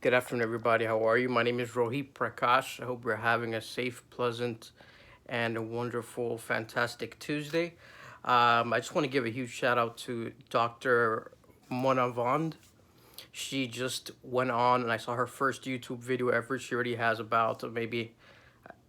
Good afternoon, everybody. How are you? My name is Rohit Prakash. I hope you're having a safe, pleasant, and a wonderful, fantastic Tuesday. I just want to give a huge shout out to Dr. Mona Vond. She just went on, and I saw her first YouTube video ever. She already has about maybe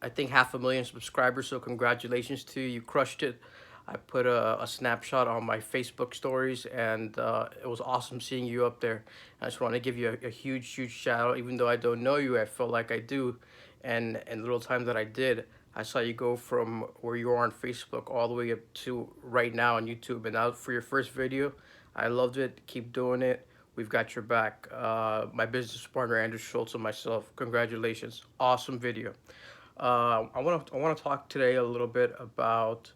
I think 500,000 subscribers. So congratulations to you. You crushed it. I put a snapshot on my Facebook stories, and it was awesome seeing you up there. I just want to give you a huge, huge shout out. Even though I don't know you, I felt like I do, and the little time that I did, I saw you go from where you are on Facebook all the way up to right now on YouTube. And now for your first video, I loved it. Keep doing it. We've got your back. My business partner Andrew Schultz and myself. Congratulations! Awesome video. I want to talk today a little bit about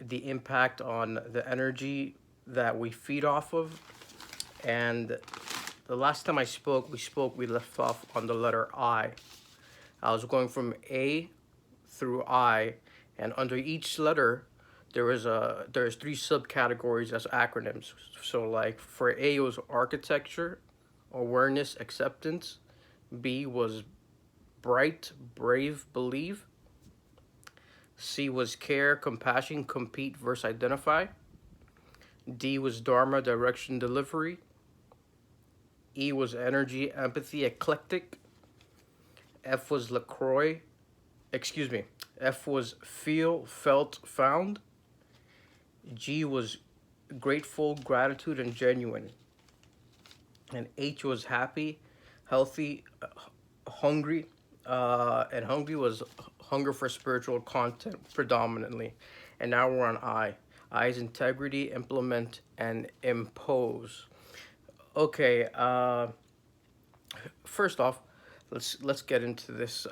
the impact on the energy that we feed off of. And the last time we left off on the letter I. I was going from A through I, and under each letter, there's three subcategories as acronyms. So like for A it was architecture, awareness, acceptance. B was bright, brave, believe. C was care, compassion, compete versus identify. D was dharma, direction, delivery. E was energy, empathy, eclectic. F was LaCroix. Excuse me. F was feel, felt, found. G was grateful, gratitude, and genuine. And H was happy, healthy, hungry. And hungry was hunger for spiritual content predominantly. And now we're on I. I is integrity, implement, and impose. Okay. First off, let's get into this.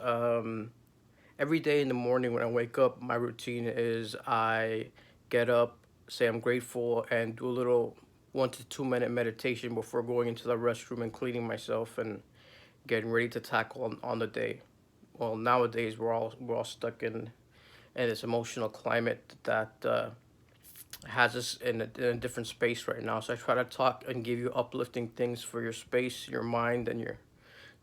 Every day in the morning when I wake up, my routine is I get up, say I'm grateful, and do a little 1 to 2 minute meditation before going into the restroom and cleaning myself and getting ready to tackle on the day. Well, nowadays we're all stuck in this emotional climate that has us in a different space right now. So I try to talk and give you uplifting things for your space, your mind, and your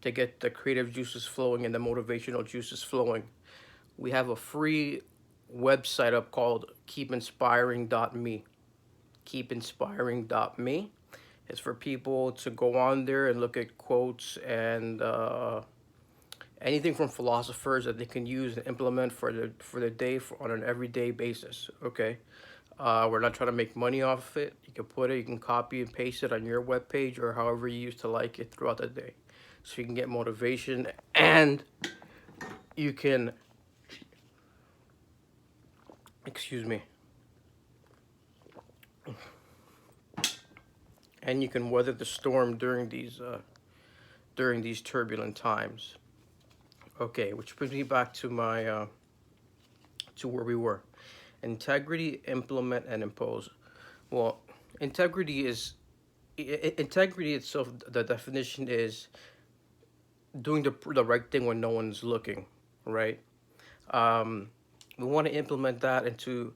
to get the creative juices flowing and the motivational juices flowing. We have a free website up called keepinspiring.me. Keepinspiring.me. It's for people to go on there and look at quotes and anything from philosophers that they can use and implement for the day on an everyday basis. Okay, we're not trying to make money off of it. You can put it, you can copy and paste it on your webpage or however you used to like it throughout the day, so you can get motivation and you can, excuse me, and you can weather the storm during these turbulent times. Okay, which brings me back to my to where we were. Integrity, implement, and impose. Well, integrity is integrity itself. The definition is doing the right thing when no one's looking, right? We want to implement that into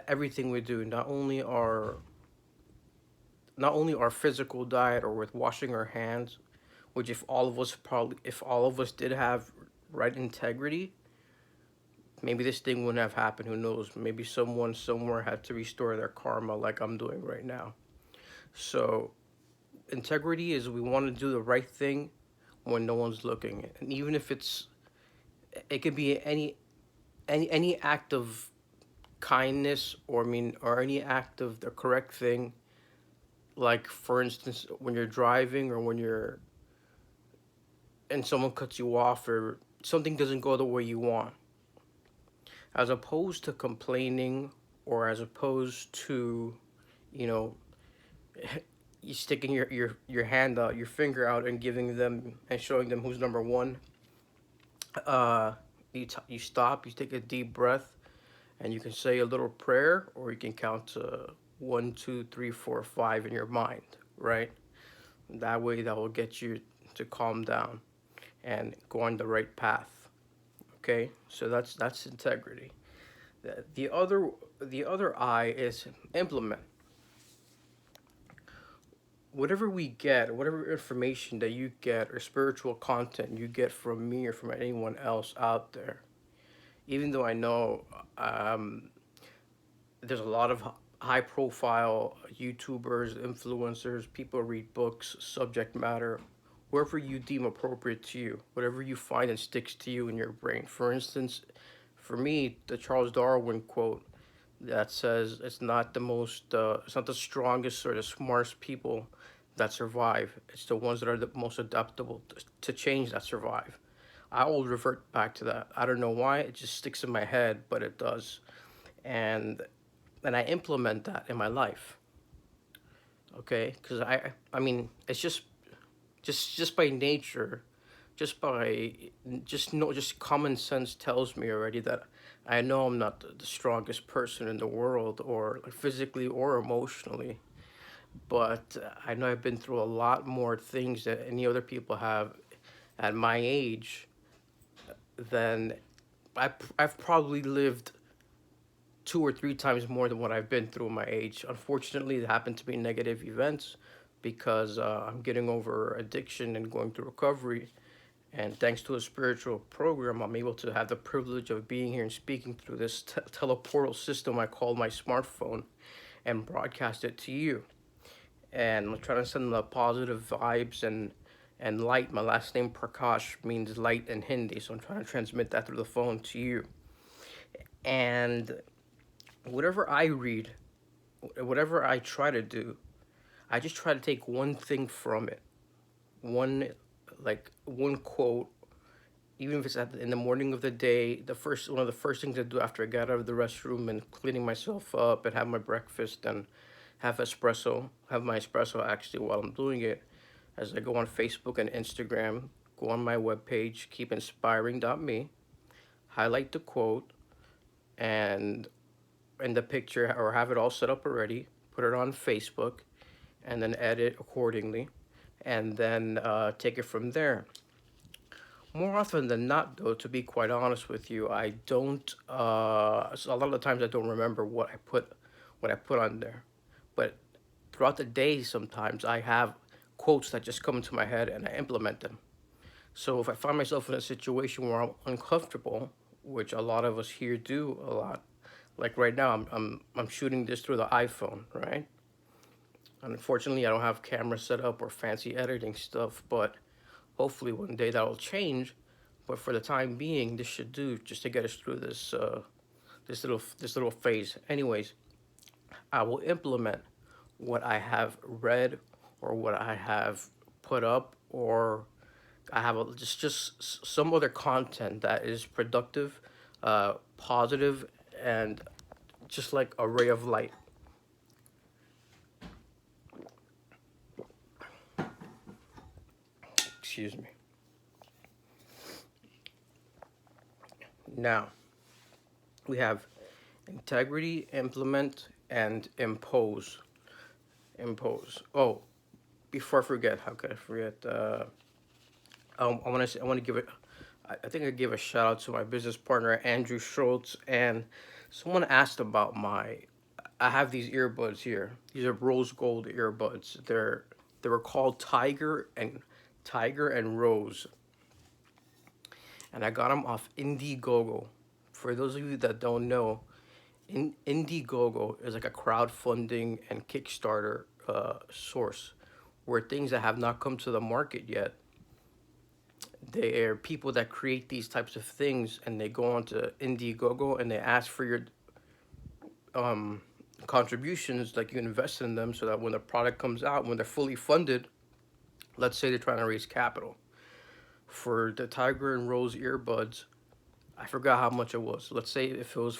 everything we do. Not only our physical diet or with washing our hands, which if all of us did have right integrity, maybe this thing wouldn't have happened. Who knows? Maybe someone somewhere had to restore their karma like I'm doing right now. So integrity is we want to do the right thing when no one's looking, and even if it could be any act of kindness, or any act of the correct thing. Like for instance, when you're driving or when you're and someone cuts you off or something doesn't go the way you want, as opposed to complaining, or as opposed to, you know, you sticking your hand out, your finger out, and giving them and showing them who's number one. You stop, you take a deep breath, and you can say a little prayer, or you can count to 1, 2, 3, 4, 5 in your mind, right? That way, that will get you to calm down and go on the right path. Okay, so that's integrity. The other I is implement. whatever we get, whatever information that you get or spiritual content you get from me or from anyone else out there, even though I know um, there's a lot of high profile YouTubers, influencers, people read books, subject matter, wherever you deem appropriate to you, whatever you find and sticks to you in your brain. For instance, for me, the Charles Darwin quote that says it's not the strongest or the smartest people that survive. It's the ones that are the most adaptable to change that survive. I will revert back to that. I don't know why, it just sticks in my head, but it does. And I implement that in my life. Okay, because I mean, it's just by nature, just by just common sense tells me already that I know I'm not the strongest person in the world, or like physically or emotionally, but I know I've been through a lot more things that any other people have at my age. Than I've probably lived two or three times more than what I've been through at my age. Unfortunately, it happened to be negative events because I'm getting over addiction and going through recovery. And thanks to a spiritual program, I'm able to have the privilege of being here and speaking through this teleportal system I call my smartphone and broadcast it to you. And I'm trying to send the positive vibes and light. My last name Prakash means light in Hindi, so I'm trying to transmit that through the phone to you. And whatever I read, whatever I try to do, I just try to take one thing from it. One one quote, even if it's in the morning of the day, the first one of the first things I do after I get out of the restroom and cleaning myself up and have my breakfast and have my espresso actually while I'm doing it, as I go on Facebook and Instagram, go on my webpage, keepinspiring.me, highlight the quote, and in the picture or have it all set up already, put it on Facebook, and then edit accordingly, and then take it from there. More often than not, though, to be quite honest with you, I don't. So a lot of the times I don't remember what I put on there, but throughout the day, sometimes I have quotes that just come into my head and I implement them. So if I find myself in a situation where I'm uncomfortable, which a lot of us here do a lot, like right now, I'm shooting this through the iPhone, right? Unfortunately, I don't have camera set up or fancy editing stuff, but hopefully one day that'll change. But for the time being, this should do just to get us through this little phase. Anyways, I will implement what I have read or what I have put up, or I have just some other content that is productive, positive, and just like a ray of light. Excuse me. Now we have integrity, implement, and impose. Impose. Oh, before I forget, how could I forget? I want to give it. I think I give a shout out to my business partner Andrew Schultz, and someone asked about my. I have these earbuds here. These are rose gold earbuds. They were called Tiger and Rose, and I got them off Indiegogo. For those of you that don't know, Indiegogo is like a crowdfunding and Kickstarter source where things that have not come to the market yet, they are people that create these types of things and they go onto Indiegogo and they ask for your um, contributions, like you invest in them so that when the product comes out, when they're fully funded, let's say they're trying to raise capital. For the Tiger and Rose earbuds, I forgot how much it was. Let's say if it was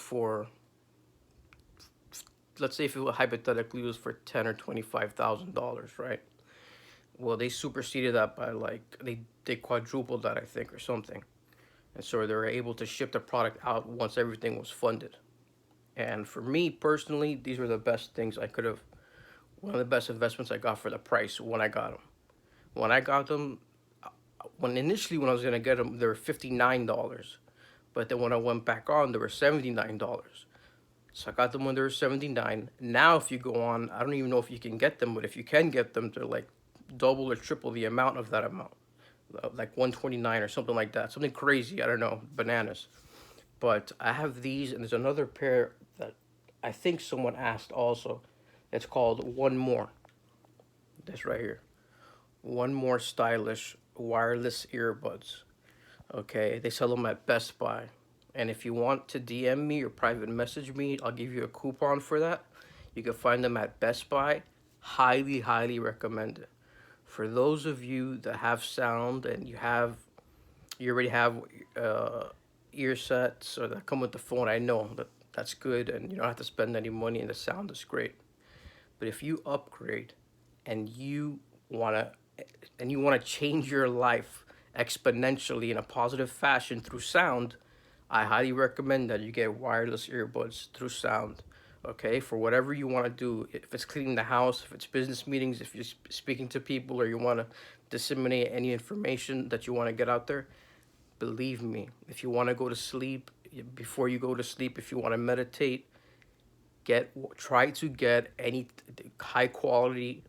hypothetically was for $10,000 or $25,000, right? Well, they superseded that by like they quadrupled that, I think, or something, and so they were able to ship the product out once everything was funded. And for me personally, these were the best things I could have. One of the best investments I got for the price when I got them. When I got them, when I was gonna get them, they were $59, but then when I went back on, they were $79. So I got them when they were 79. Now, if you go on, I don't even know if you can get them, but if you can get them, they're like double or triple the amount of that amount, like 129 or something like that. Something crazy. I don't know, bananas. But I have these, and there's another pair that I think someone asked also. It's called One More. This right here. One More stylish wireless earbuds. Okay, they sell them at Best Buy. And if you want to DM me or private message me, I'll give you a coupon for that. You can find them at Best Buy. Highly, highly recommend it. For those of you that have sound and you already have ear sets or that come with the phone, I know that that's good and you don't have to spend any money and the sound is great. But if you upgrade and want to you want to change your life exponentially in a positive fashion through sound, I highly recommend that you get wireless earbuds through sound. Okay, for whatever you want to do, if it's cleaning the house, if it's business meetings, if you're speaking to people, or you want to disseminate any information that you want to get out there, believe me, if you want to go to sleep, before you go to sleep, if you want to meditate, try to get any high quality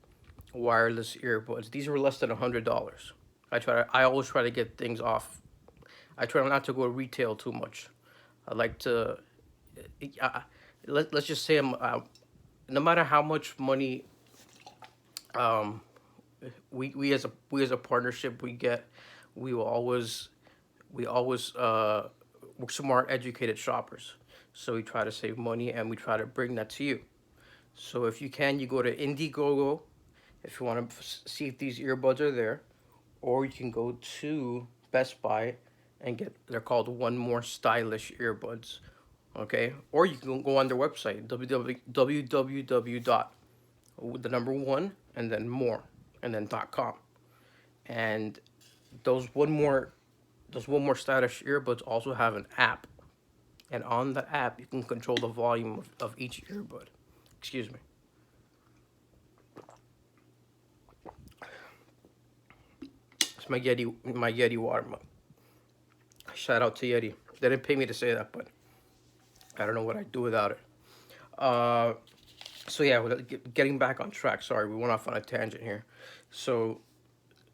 wireless earbuds. These were less than $100. I always try to get things off. I try not to go retail too much. I like to let's just say no matter how much money um, we as a partnership we get, we will always we're smart, educated shoppers. So we try to save money and we try to bring that to you. So if you can, you go to Indiegogo if you want to see if these earbuds are there, or you can go to Best Buy and get. They're called One More stylish earbuds. Okay, or you can go on their website www dot the number one and then more and then .com, and those one more One More stylish earbuds also have an app, and on the app you can control the volume of each earbud. Excuse me. It's my Yeti water. Shout out to Yeti. They didn't pay me to say that, but I don't know what I'd do without it. Uh, so yeah, getting back on track. Sorry, we went off on a tangent here. So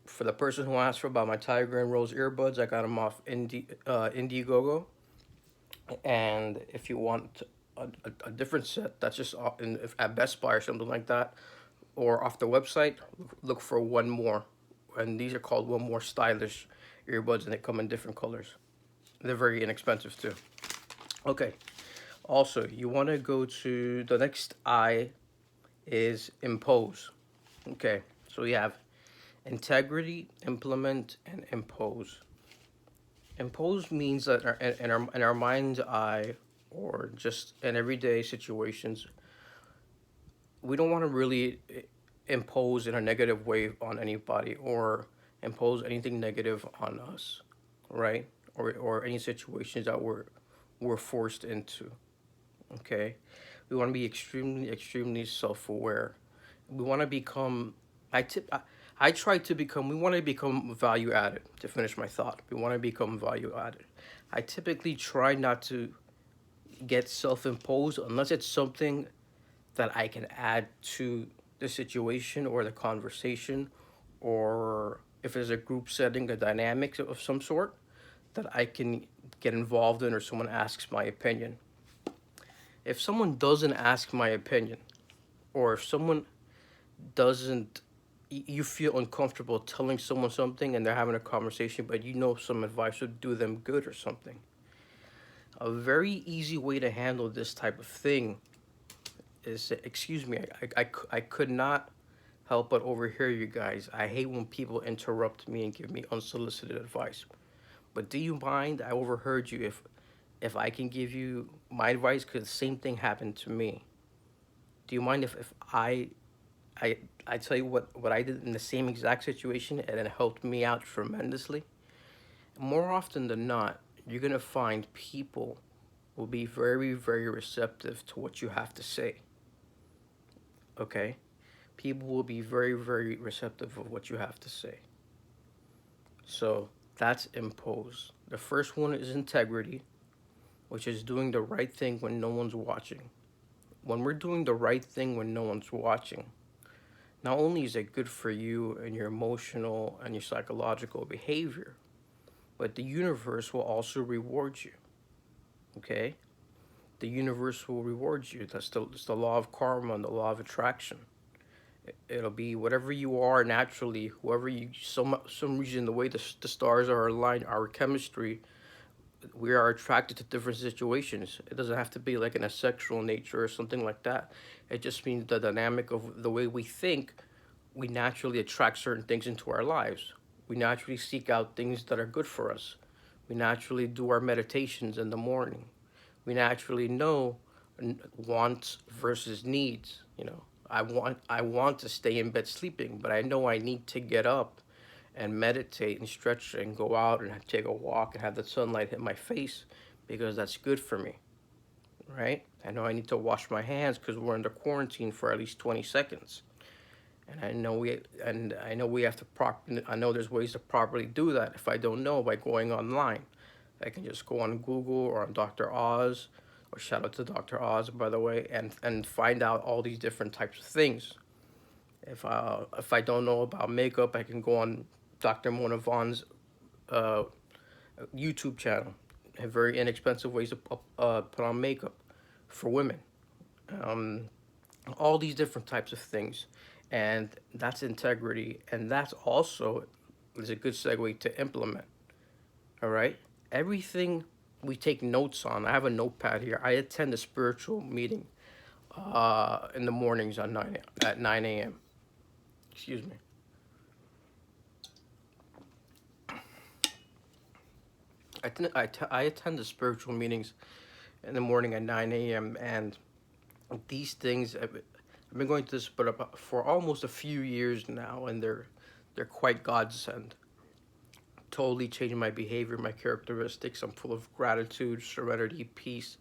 for the person who asked for about my Tiger and Rose earbuds, I got them off Indiegogo. And if you want a different set, that's just at Best Buy or something like that, or off the website, look for One More. And these are called One More stylish earbuds, and they come in different colors. They're very inexpensive too. Okay. Also, you want to go to the next I is impose. Okay. So we have integrity, implement, and impose. Impose means that in our mind's eye, or just in everyday situations, we don't want to really impose in a negative way on anybody or impose anything negative on us, right? Or any situations that we're forced into. Okay, we want to be extremely self-aware. We want to become. I try to become. We want to become value added. To finish my thought, we want to become value added. I typically try not to get self-imposed unless it's something that I can add to the situation or the conversation, or if there's a group setting, a dynamics of some sort that I can get involved in, or someone asks my opinion. If someone doesn't ask my opinion, or if someone doesn't, you feel uncomfortable telling someone something and they're having a conversation, but you know some advice would do them good or something. A very easy way to handle this type of thing is, excuse me, I could not help but overhear you guys. I hate when people interrupt me and give me unsolicited advice. But do you mind? I overheard you. If I can give you my advice, because the same thing happened to me. Do you mind if I tell you what I did in the same exact situation and it helped me out tremendously? More often than not, you're gonna find people will be very, very receptive to what you have to say. Okay? People will be very, very receptive of what you have to say. So that's impose. The first one is integrity, which is doing the right thing when no one's watching. when we're doing the right thing when no one's watching, not only is it good for you and your emotional and your psychological behavior, but the universe will also reward you. Okay? The universe will reward you. It's the law of karma and the law of attraction. It'll be whatever you are naturally, whoever you, some reason, the way the stars are aligned, our chemistry, we are attracted to different situations. It doesn't have to be like in a sexual nature or something like that. It just means the dynamic of the way we think, we naturally attract certain things into our lives. We naturally seek out things that are good for us. We naturally do our meditations in the morning. We naturally know wants versus needs. I want to stay in bed sleeping, but I know I need to get up and meditate and stretch and go out and take a walk and have the sunlight hit my face because that's good for me, right? I know I need to wash my hands because we're under quarantine for at least 20 seconds. And I know we have to I know there's ways to properly do that. If I don't know, by going online, I can just go on Google or on Dr. Oz, or shout out to Dr. Oz, by the way, and find out all these different types of things. If I don't know about makeup, I can go on Dr. Mona Vaughn's uh, YouTube channel. Have very inexpensive ways to put on makeup for women. Um, all these different types of things, and that's integrity, and that's also is a good segue to implement. All right, everything we take notes on. I have a notepad here. I attend a spiritual meeting in the mornings at 9 a.m. Excuse me. I attend the spiritual meetings in the morning at 9 a.m. and these things I've been going to this but for almost a few years now, and they're quite godsend. Totally changing my behavior, my characteristics. I'm full of gratitude, serenity, peace,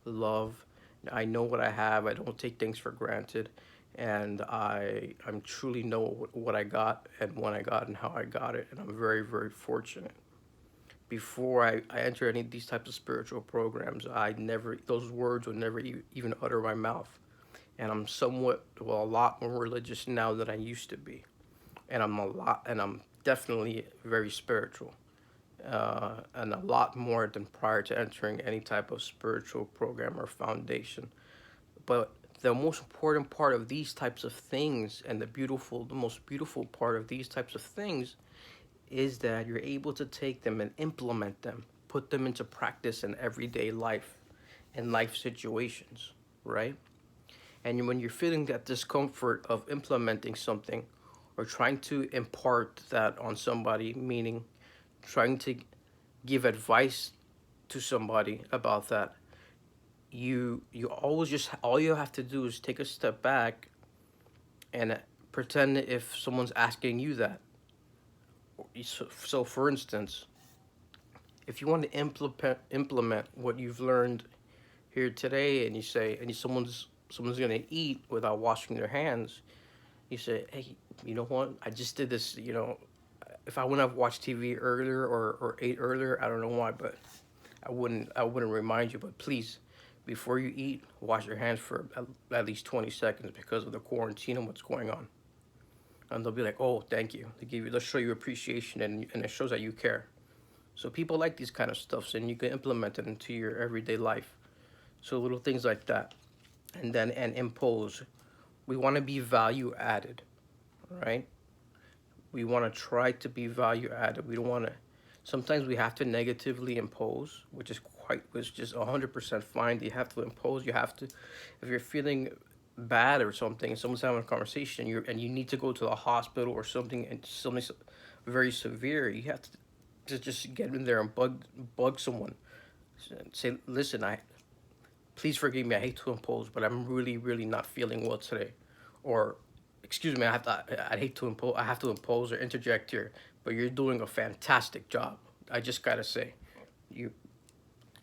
love. I know what I have. I don't take things for granted, and I'm truly know what I got and when I got and how I got it, and I'm very very fortunate. Before I enter any of these types of spiritual programs, I never those words would never even utter my mouth, and I'm a lot more religious now than I used to be, and I'm definitely very spiritual, and a lot more than prior to entering any type of spiritual program or foundation. But the most important part of these types of things, and the most beautiful part of these types of things, is that you're able to take them and implement them, put them into practice in everyday life and life situations, right? And when you're feeling that discomfort of implementing something or trying to impart that on somebody, meaning trying to give advice to somebody about that, you always just all you have to do is take a step back and pretend if someone's asking you that. So for instance, if you want to implement what you've learned here today, and you say, and someone's gonna eat without washing their hands, you say, hey, you know what? I just did this. If I wouldn't have watched TV earlier or ate earlier, I don't know why, but I wouldn't remind you. But please, before you eat, wash your hands for at least 20 seconds because of the quarantine and what's going on. And they'll be like, oh, thank you. They'll show you appreciation, and it shows that you care. So people like these kind of stuffs, and you can implement it into your everyday life. So little things like that, and impose. We want to be value added, right? We want to try to be value added. We don't want to. Sometimes we have to negatively impose, which is 100% fine. You have to impose. You have to, if you're feeling bad or something, and someone's having a conversation, and you need to go to the hospital or something, and something very severe, you have to just get in there and bug someone. Say, listen, please forgive me. I hate to impose, but I'm really, really not feeling well today. Or, excuse me, I hate to impose. I have to impose or interject here, but you're doing a fantastic job. I just gotta say, you.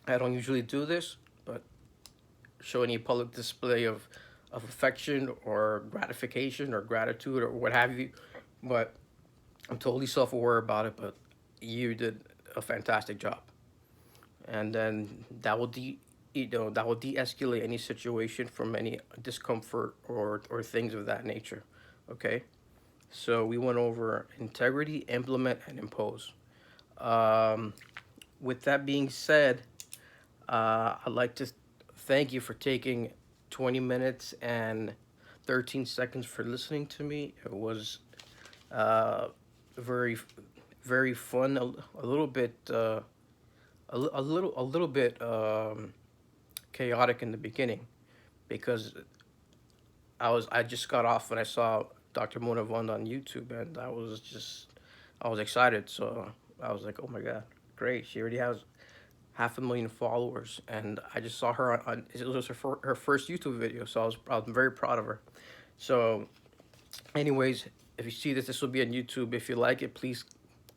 I don't usually do this, but show any public display of affection or gratification or gratitude or what have you. But I'm totally self-aware about it. But you did a fantastic job, and then that will that will de-escalate any situation from any discomfort or things of that nature. Okay, so we went over integrity, implement, and impose. Um, with that being said, I'd like to thank you for taking 20 minutes and 13 seconds for listening to me. It was uh, very, very fun. A little bit, a little bit chaotic in the beginning because I just got off and I saw Dr. Mona Vaughn on YouTube, and I was excited. So I was like, oh my god, great! She already has 500,000 followers, and I just saw her on it was her first YouTube video, so I'm very proud of her. So, anyways, if you see this, this will be on YouTube. If you like it, please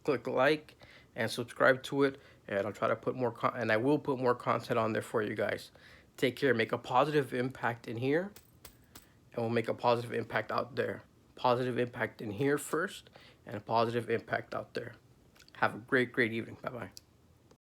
click like and subscribe to it, and I'll try to put and I will put more content on there for you guys. Take care, make a positive impact in here, and we'll make a positive impact out there. Positive impact in here first, and a positive impact out there. Have a great, great evening. Bye bye.